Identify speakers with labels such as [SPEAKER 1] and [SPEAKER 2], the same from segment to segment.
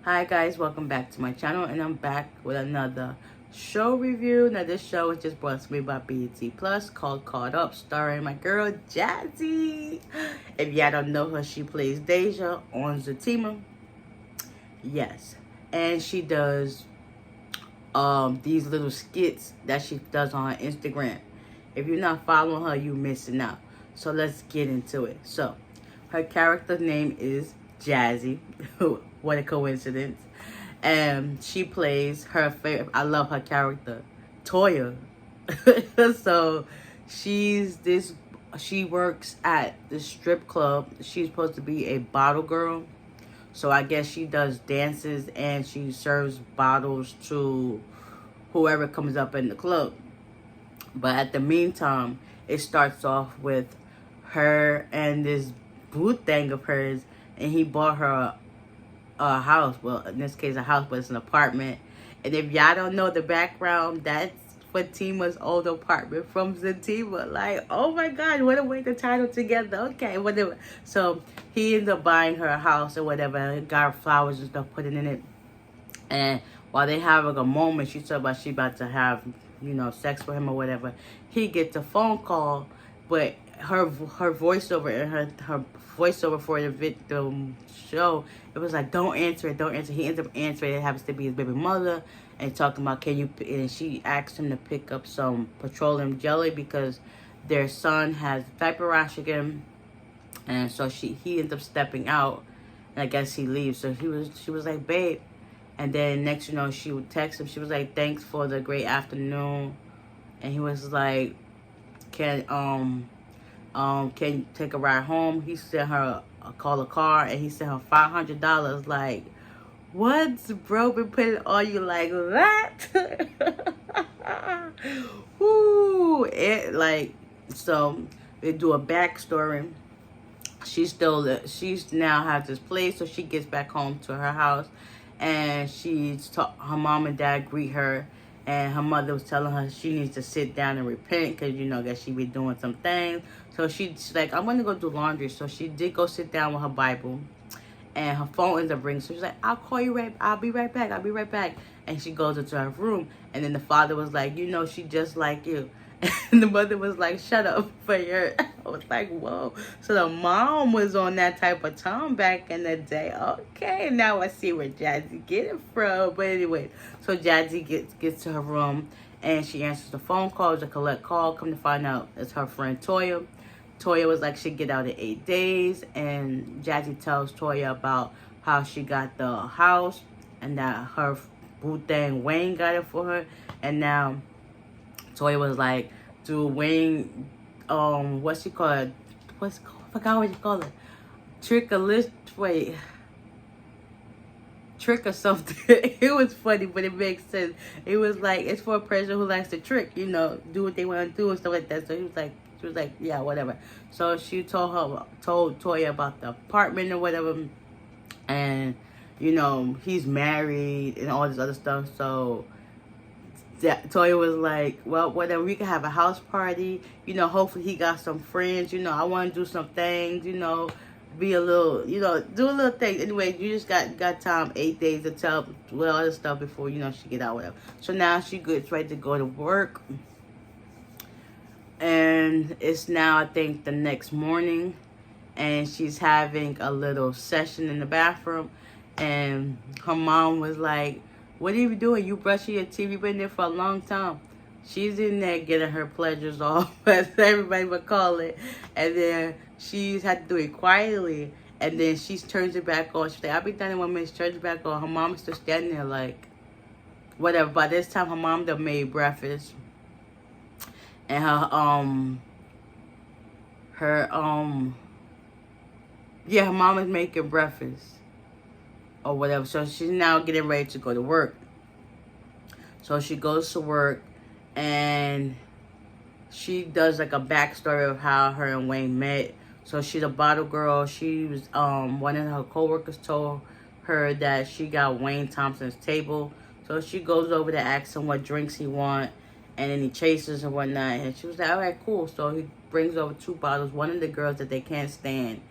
[SPEAKER 1] Hi guys, welcome back to my channel, and I'm back with another show review. Now this show is just brought to me by BET Plus, called Caught Up, starring my girl Jazzy. If y'all don't know her, she plays Deja on Zatima. Yes, and she does these little skits that she does on her Instagram. If you're not following her, you're missing out. So let's get into it. So her character name is Jazzy. What a coincidence. And she plays her favorite. I love her character, Toya. So she works at the strip club. She's supposed to be a bottle girl. So I guess she does dances and she serves bottles to whoever comes up in the club. But at the meantime, it starts off with her and this boo thing of hers, and he bought her a house. Well, in this case, a house, but it's an apartment. And if y'all don't know the background, that's Fatima's old apartment from Zatima. Like, oh my God, what a way to tie them together. Okay, whatever. So he ended up buying her a house or whatever, and got flowers and stuff put in it. And while they having a moment, she talking about she about to have, sex with him or whatever. He gets a phone call, but her voiceover and her voiceover for the victim show, it was like, don't answer it, don't answer. He ends up answering. It happens to be his baby mother, and talking about, and she asked him to pick up some petroleum jelly because their son has diaper rash again. And so he ends up stepping out, and I guess he leaves. So she was like, babe. And then next, she would text him. She was like, thanks for the great afternoon. And he was like, can you take a ride home? He sent her call a car, and he sent her $500. Like, what's bro been putting on you like that? Woo! So they do a backstory. She's now has this place, so she gets back home to her house, and her mom and dad greet her, and her mother was telling her she needs to sit down and repent because that she be doing some things. So she's like, I'm gonna go do laundry. So she did go sit down with her Bible, and her phone ends up ringing. So she's like, I'll be right back. And she goes into her room, and then the father was like, she just like you. And the mother was like, shut up for your... I was like, whoa. So the mom was on that type of time back in the day. Okay, now I see where Jazzy get it from. But anyway, so Jazzy gets to her room, and she answers the phone call. It's a collect call. Come to find out, it's her friend Toya. Toya was like, she'd get out in 8 days. And Jazzy tells Toya about how she got the house, and that her boo thing Wayne got it for her. And now Toya was like, do Wayne, what's she called? I forgot what you call it. Trick or something. It was funny, but it makes sense. It was like, it's for a person who likes to trick, do what they want to do and stuff like that. So she was like, yeah, whatever. So she told Toya about the apartment or whatever. And, he's married and all this other stuff. So Toya was like, well, whatever, we can have a house party. Hopefully he got some friends. I want to do some things, be a little, do a little thing. Anyway, you just got time, 8 days to tell with all this stuff before, she get out, whatever. So now she gets ready to go to work. And it's now, I think, the next morning. And she's having a little session in the bathroom. And her mom was like, what are you doing? You brushing your teeth? You've been there for a long time. She's in there getting her pleasures off, as everybody would call it. And then she's had to do it quietly. And then she turns it back on. She's like, I'll be done in 1 minute. She turns it back on. Her mom is still standing there like, whatever. By this time, her mom done made breakfast. And her mom is making breakfast or whatever. So she's now getting ready to go to work. So she goes to work, and she does like a backstory of how her and Wayne met. So she's a bottle girl. She was one of her coworkers told her that she got Wayne Thompson's table. So she goes over to ask him what drinks he want, and then he chases and whatnot. And she was like, all right, cool. So he brings over 2 bottles. One of the girls that they can't stand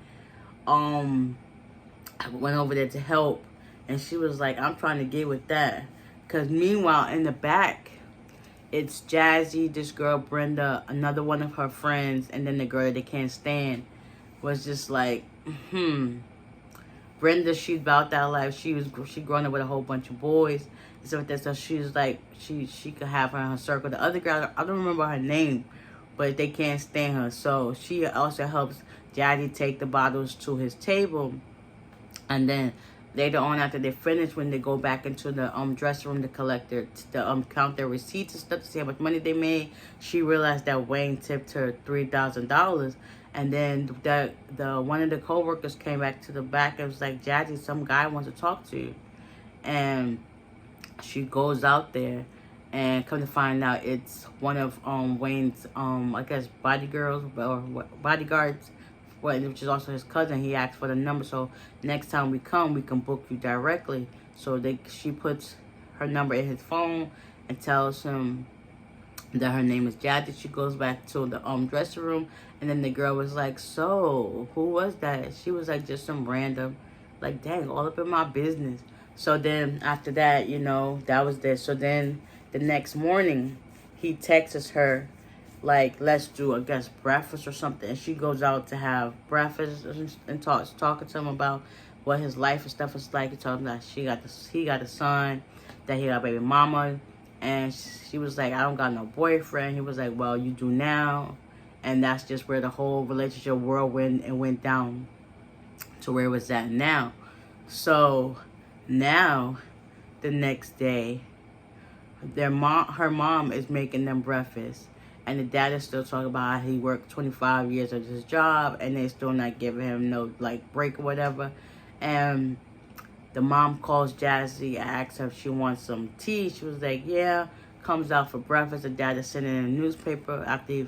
[SPEAKER 1] went over there to help. And she was like, I'm trying to get with that. Because meanwhile, in the back, it's Jazzy, this girl, Brenda, another one of her friends, and then the girl that they can't stand was just like, Brenda, she's about that life. She growing up with a whole bunch of boys and stuff like that. So she was like, she could have her in her circle. The other girl, I don't remember her name, but they can't stand her. So she also helps Jazzy take the bottles to his table. And then later on, after they finish, when they go back into the dressing room to collect count their receipts and stuff to see how much money they made, she realized that Wayne tipped her $3,000. And then one of the coworkers came back to the back and was like, Jazzy, some guy wants to talk to you. And she goes out there, and come to find out it's one of Wayne's I guess bodyguards, which is also his cousin. He asked for the number, so next time we come, we can book you directly. So she puts her number in his phone and tells him that her name is Jazzy. She goes back to the dressing room, and then the girl was like, so who was that? She was like, just some random. Like, dang, all up in my business. So then after that, that was this. So then the next morning, he texts her like, let's do, I guess, breakfast or something. And she goes out to have breakfast and talking to him about what his life and stuff is like. He told him that he got a son, that he got a baby mama. And she was like, I don't got no boyfriend. He was like, well, you do now. And that's just where the whole relationship went down to where it was at now. So now, the next day, her mom is making them breakfast. And the dad is still talking about how he worked 25 years at his job, and they still not giving him no, break or whatever. And the mom calls Jazzy and asks her if she wants some tea. She was like, yeah. Comes out for breakfast. The dad is sitting in a newspaper. After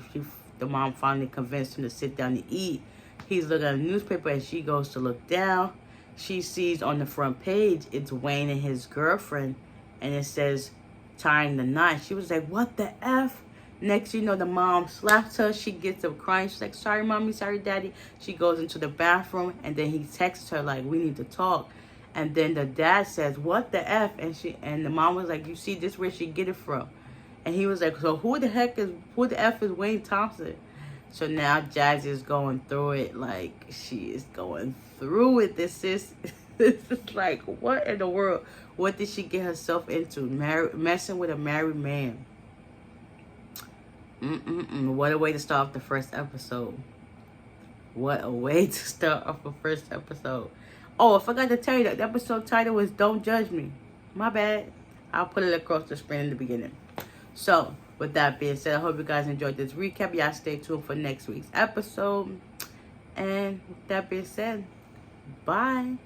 [SPEAKER 1] the mom finally convinced him to sit down to eat, he's looking at a newspaper, and she goes to look down. She sees on the front page, it's Wayne and his girlfriend, and it says, tying the knot. She was like, what the F? Next, the mom slaps her. She gets up crying. She's like, sorry, mommy, sorry, daddy. She goes into the bathroom, and then he texts her like, we need to talk. And then the dad says, what the F? And the mom was like, you see, this is where she get it from. And he was like, so who the F is Wayne Thompson? So now Jazzy is going through it. Like, she is going through it. This is like, what in the world? What did she get herself into? Messing with a married man. What a way to start off the first episode. What a way to start off the first episode. Oh, I forgot to tell you that the episode title was Don't Judge Me. My bad. I'll put it across the screen in the beginning. So, with that being said, I hope you guys enjoyed this recap. Y'all stay tuned for next week's episode. And with that being said, bye.